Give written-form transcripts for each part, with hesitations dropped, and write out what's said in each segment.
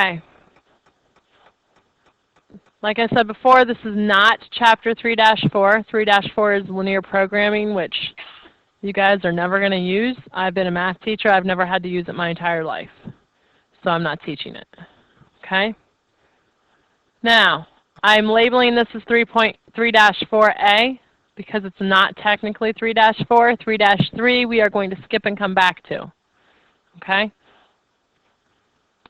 Okay. Like I said before, this is not Chapter 3-4. 3-4 is linear programming, which you guys are never going to use. I've been a math teacher. I've never had to use it my entire life. So I'm not teaching it. Okay? Now, I'm labeling this as 3.3-4A because it's not technically 3-4. 3-3 we are going to skip and come back to. Okay?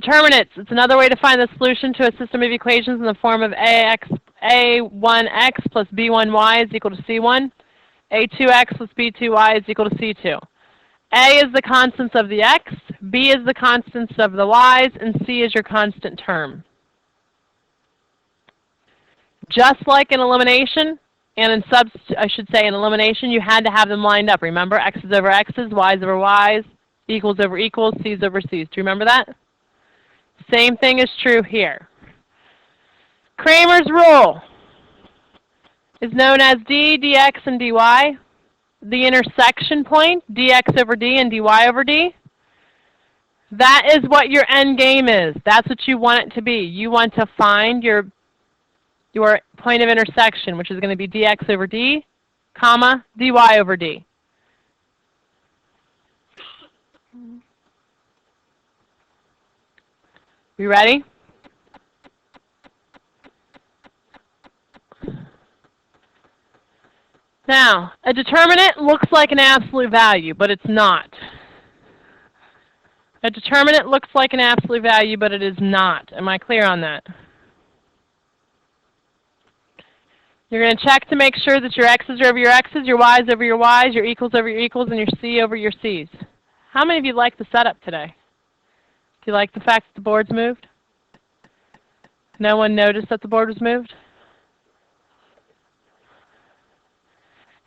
Determinants. It's another way to find the solution to a system of equations in the form of A1x plus B1y is equal to C1. A2x plus B2y is equal to C2. A is the constants of the x, B is the constants of the y's, and C is your constant term. Just like in elimination, and in in elimination, you had to have them lined up. Remember, x's over x's, y's over y's, equals over equals, c's over c's. Do you remember that? Same thing is true here. Cramer's rule is known as d, dx, and dy. The intersection point, dx over d and dy over d. That is what your end game is. That's what you want it to be. You want to find your point of intersection, which is going to be dx over d, comma, dy over d. You ready? Now, a determinant looks like an absolute value, but it's not. A determinant looks like an absolute value, but it is not. Am I clear on that? You're going to check to make sure that your x's are over your x's, your y's over your y's, your equals over your equals, and your c over your c's. How many of you like the setup today? Do you like the fact that the board's moved? No one noticed that the board was moved?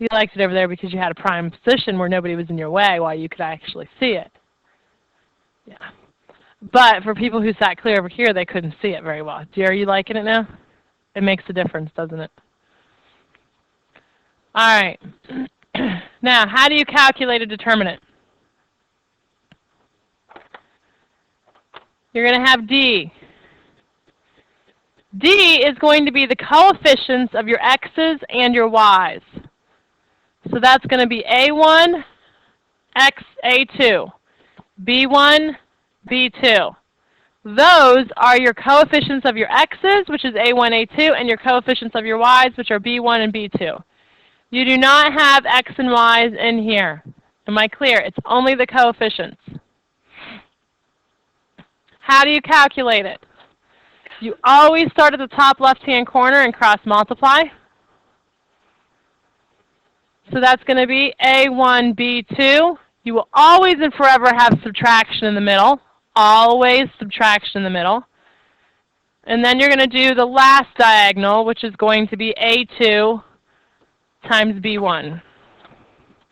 You liked it over there because you had a prime position where nobody was in your way while you could actually see it. Yeah. But for people who sat clear over here, they couldn't see it very well. Are you liking it now? It makes a difference, doesn't it? All right. Now, how do you calculate a determinant? You're going to have D. D is going to be the coefficients of your x's and your y's. So that's going to be A1, X, A2, B1, B2. Those are your coefficients of your x's, which is A1, A2, and your coefficients of your y's, which are B1 and B2. You do not have x and y's in here. Am I clear? It's only the coefficients. How do you calculate it? You always start at the top left-hand corner and cross multiply. So that's going to be A1, B2. You will always and forever have subtraction in the middle. Always subtraction in the middle. And then you're going to do the last diagonal, which is going to be A2 times B1.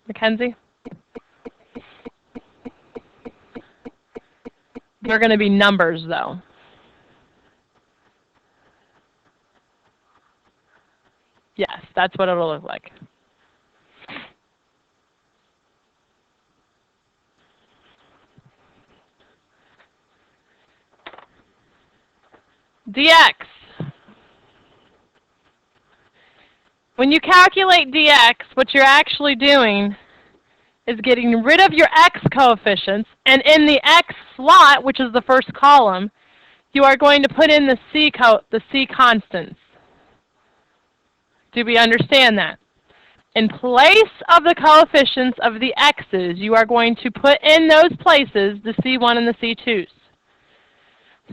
Mackenzie? They're going to be numbers, though. Yes, that's what it'll look like. dx. When you calculate dx, what you're actually doing is getting rid of your x coefficients, and in the x slot, which is the first column, you are going to put in the c constants. Do we understand that? In place of the coefficients of the x's, you are going to put in those places the c1 and the c2s.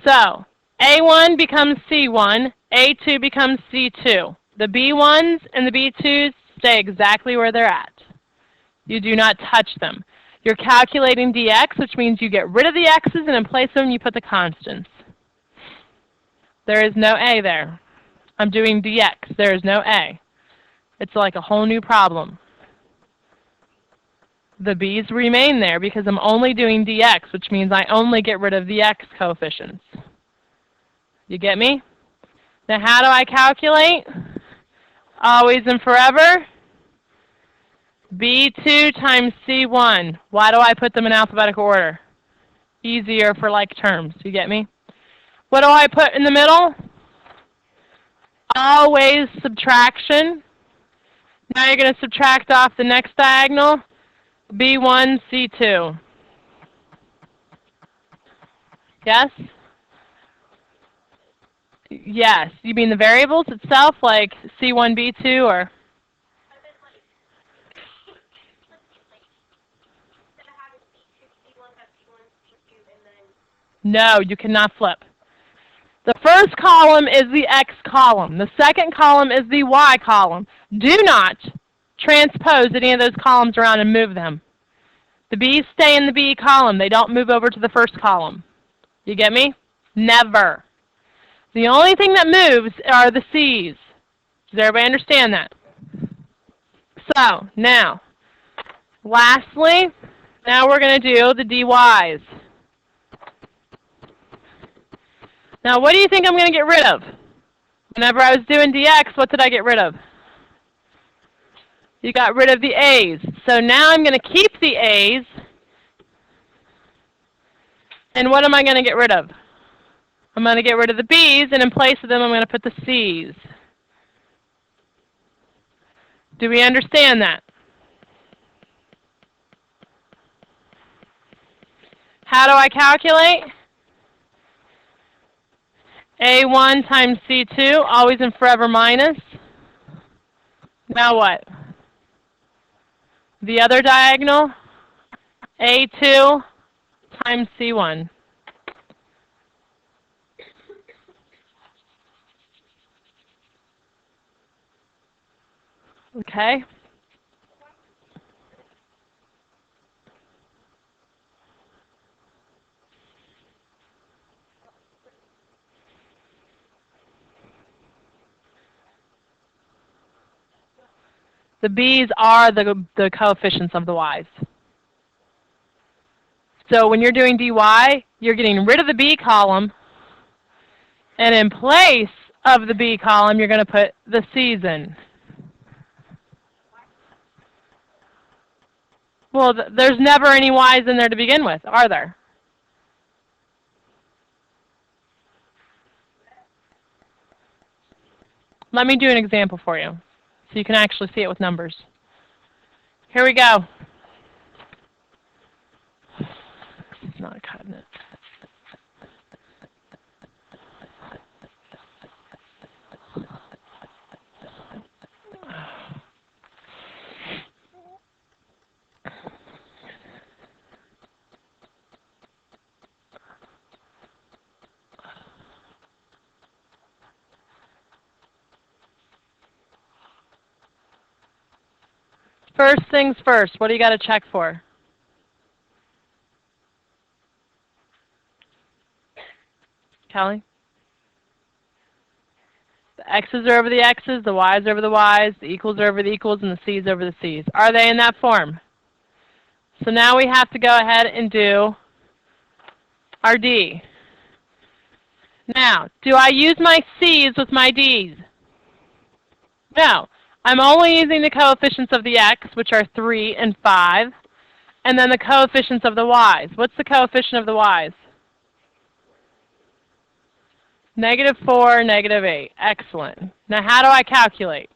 So, A1 becomes C1, A2 becomes C2. The B1s and the B2s stay exactly where they're at. You do not touch them. You're calculating dx, which means you get rid of the x's, and in place of them you put the constants. There is no a there. I'm doing dx. There is no a. It's like a whole new problem. The b's remain there because I'm only doing dx, which means I only get rid of the x coefficients. You get me? Now how do I calculate? Always and forever. B2 times C1. Why do I put them in alphabetical order? Easier for like terms. You get me? What do I put in the middle? Always subtraction. Now you're going to subtract off the next diagonal, B1, C2. Yes? Yes. You mean the variables itself, like C1, B2, or? No, you cannot flip. The first column is the X column. The second column is the Y column. Do not transpose any of those columns around and move them. The B's stay in the B column. They don't move over to the first column. You get me? Never. The only thing that moves are the C's. Does everybody understand that? So, now, lastly, now we're going to do the DY's. Now, what do you think I'm going to get rid of? Whenever I was doing DX, what did I get rid of? You got rid of the A's. So now I'm going to keep the A's. And what am I going to get rid of? I'm going to get rid of the B's, and in place of them, I'm going to put the C's. Do we understand that? How do I calculate? A1 times C2, always and forever minus. Now what? The other diagonal, A2 times C1. Okay. The B's are the coefficients of the Y's. So when you're doing dy, you're getting rid of the B column, and in place of the B column, you're going to put the C's in. Well, there's never any Y's in there to begin with, are there? Let me do an example for you so you can actually see it with numbers. Here we go. It's not cutting it. First things first, what do you got to check for? Kelly? The X's are over the X's, the Y's are over the Y's, the equals are over the equals, and the C's over the C's. Are they in that form? So now we have to go ahead and do our D. Now, do I use my C's with my D's? No. I'm only using the coefficients of the X, which are 3 and 5, and then the coefficients of the Y's. What's the coefficient of the Y's? -4, -8. Excellent. Now, how do I calculate?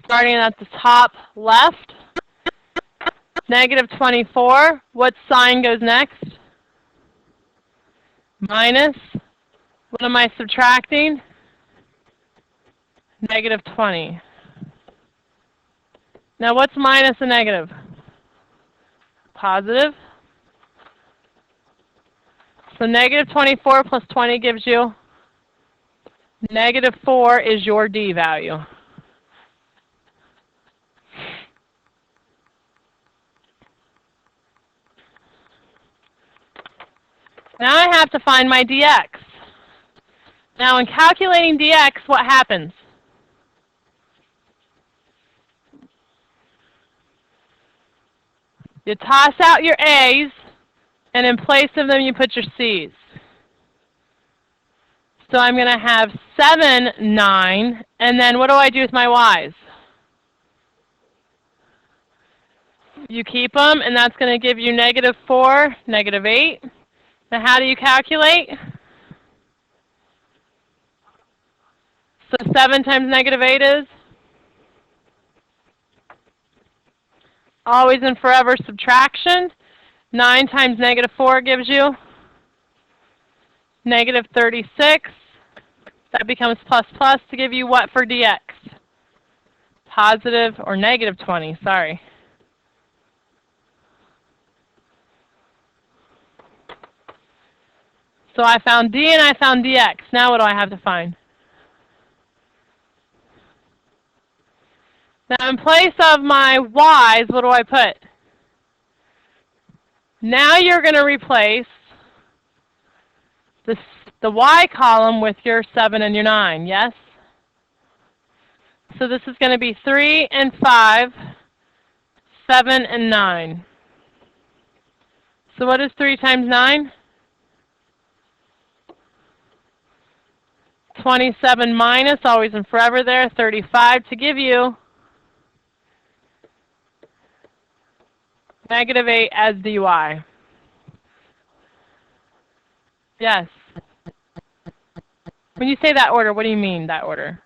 Starting at the top left, -24. What sign goes next? Minus. What am I subtracting? -20. Now, what's minus a negative? Positive. So -24 plus 20 gives you -4 is your D value. Now I have to find my dx. Now in calculating dx, what happens? You toss out your A's, and in place of them you put your C's. So I'm going to have 7, 9, and then what do I do with my Y's? You keep them, and that's going to give you -4, -8. Now how do you calculate? So 7 times negative 8 is? Always and forever subtraction. 9 times negative 4 gives you negative 36. That becomes plus plus to give you what for dx? Positive or negative 20, sorry. So I found d and I found dx. Now what do I have to find? Now in place of my y's, what do I put? Now you're going to replace the y column with your 7 and your 9, yes? So this is going to be 3 and 5, 7 and 9. So what is 3 times 9? 27 minus, always and forever there, 35 to give you negative 8 as dy. Yes. When you say that order, what do you mean, that order?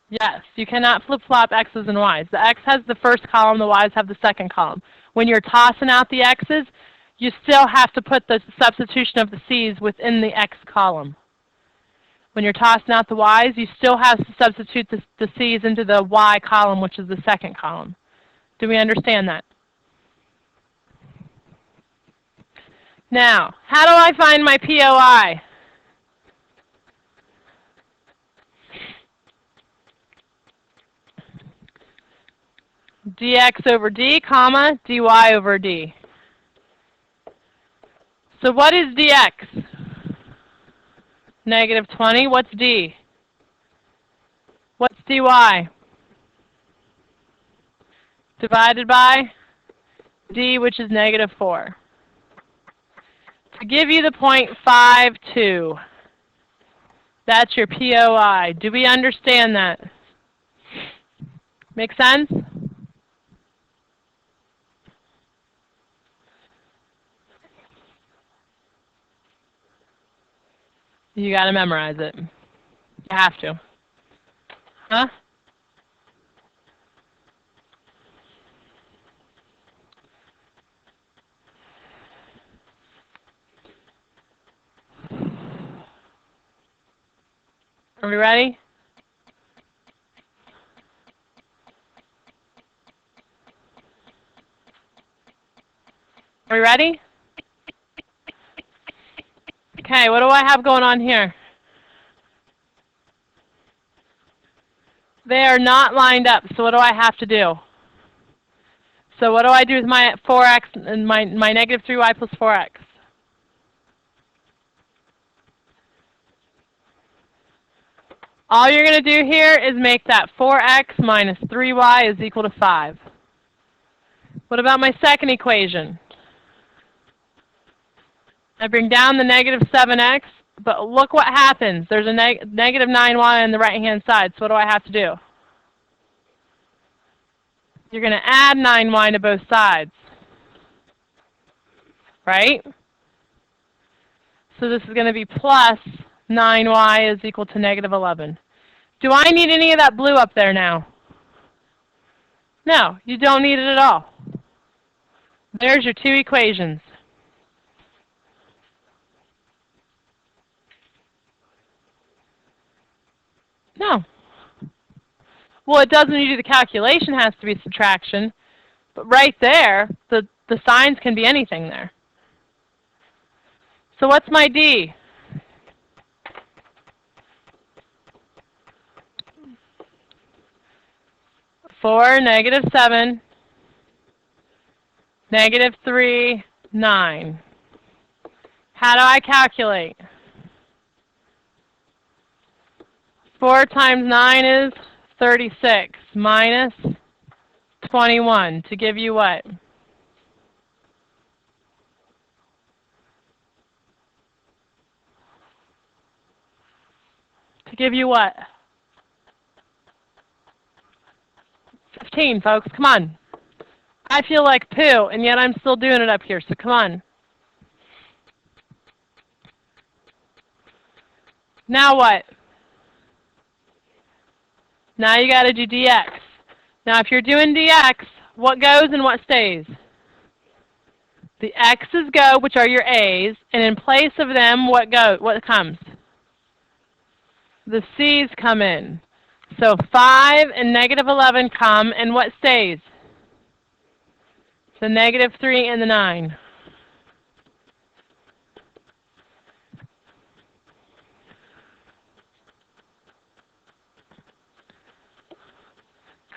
Yes, you cannot flip-flop x's and y's. The x has the first column, the y's have the second column. When you're tossing out the x's, you still have to put the substitution of the c's within the x column. When you're tossing out the y's, you still have to substitute the c's into the y column, which is the second column. Do we understand that? Now, how do I find my POI? Dx over d, comma, dy over d. So what is dx? Negative 20. What's d? What's dy? Divided by d, which is negative 4. To give you the 0.52. That's your POI. Do we understand that? Make sense? You got to memorize it. You have to. Huh? Are we ready? Are we ready? Okay, what do I have going on here? They are not lined up, so what do I have to do? So what do I do with my 4x and my negative 3y plus 4x? All you're going to do here is make that 4x minus 3y is equal to 5. What about my second equation? I bring down the negative 7x, but look what happens. There's a negative 9y on the right-hand side, so what do I have to do? You're going to add 9y to both sides, right? So this is going to be plus 9y is equal to negative 11. Do I need any of that blue up there now? No, you don't need it at all. There's your two equations. No. Well, it does when you do the calculation, has to be subtraction. But right there, the signs can be anything there. So what's my D? Four, negative 7, negative 3, 9. How do I calculate? 4 times 9 is 36 minus 21 to give you what? To give you what? 15, folks. Come on. I feel like poo, and yet I'm still doing it up here, so come on. Now what? Now you got to do dx. Now if you're doing dx, what goes and what stays? The x's go, which are your a's, and in place of them, what comes? The c's come in. So 5 and negative 11 come, and what stays? The negative 3 and the 9.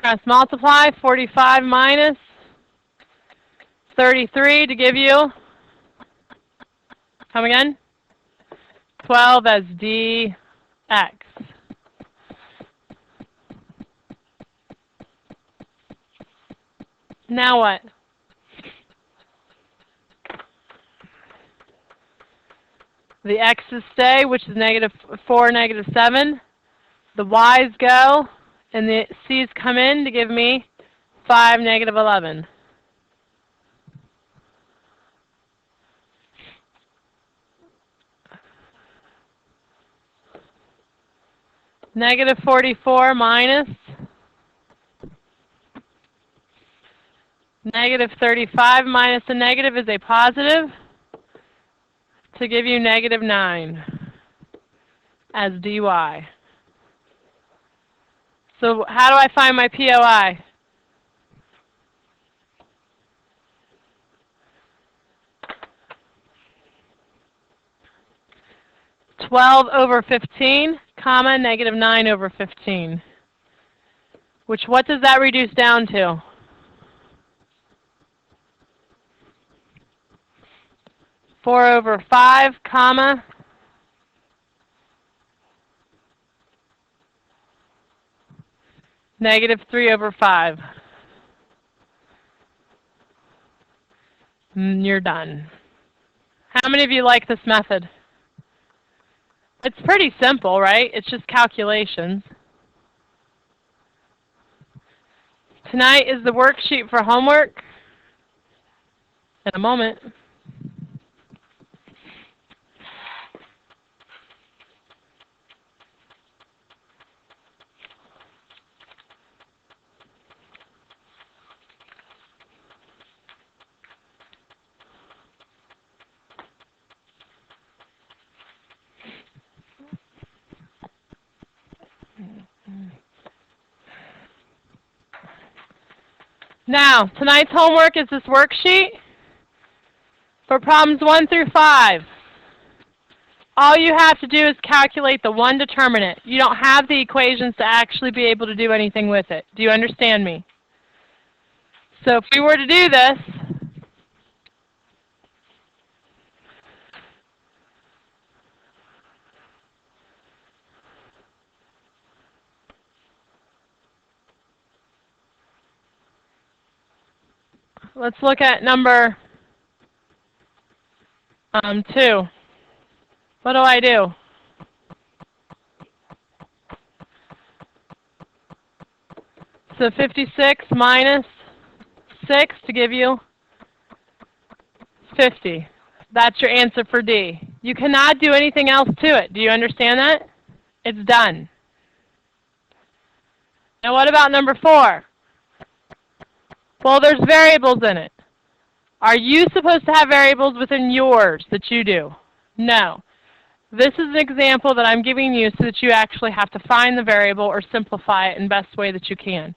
Cross multiply, 45 minus 33 to give you, come again? 12 as dx. Now what? The x's stay, which is negative 4, negative 7. The y's go, and the c's come in to give me 5, negative 11. Negative 44 minus negative 35 minus a negative is a positive to give you negative 9 as dy. So how do I find my POI? (12/15, comma, negative 9/15). Which, what does that reduce down to? (4/5, comma, negative 3/5. You're done. How many of you like this method? It's pretty simple, right? It's just calculations. Tonight is the worksheet for homework. In a moment. Now, tonight's homework is this worksheet for problems 1 through 5. All you have to do is calculate the one determinant. You don't have the equations to actually be able to do anything with it. Do you understand me? So if we were to do this, let's look at number 2. What do I do? So 56 minus 6 to give you 50. That's your answer for D. You cannot do anything else to it. Do you understand that? It's done. Now what about number 4? Well, there's variables in it. Are you supposed to have variables within yours that you do? No. This is an example that I'm giving you so that you actually have to find the variable or simplify it in the best way that you can.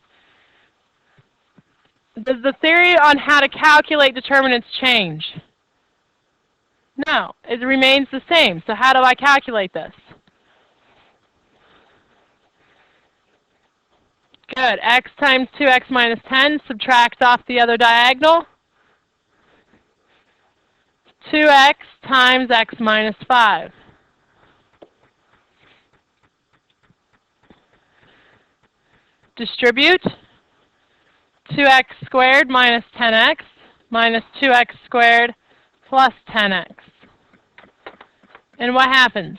Does the theory on how to calculate determinants change? No, it remains the same. So how do I calculate this? Good. X times 2x minus 10, subtract off the other diagonal. 2x times x minus 5. Distribute. 2x squared minus 10x minus 2x squared plus 10x. And what happens?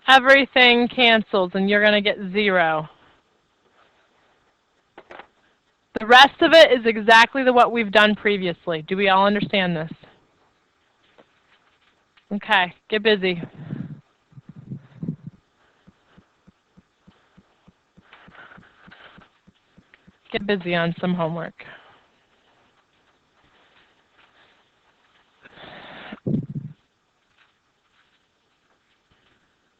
Everything cancels and you're going to get 0. The rest of it is exactly what we've done previously. Do we all understand this? Okay, get busy. Get busy on some homework.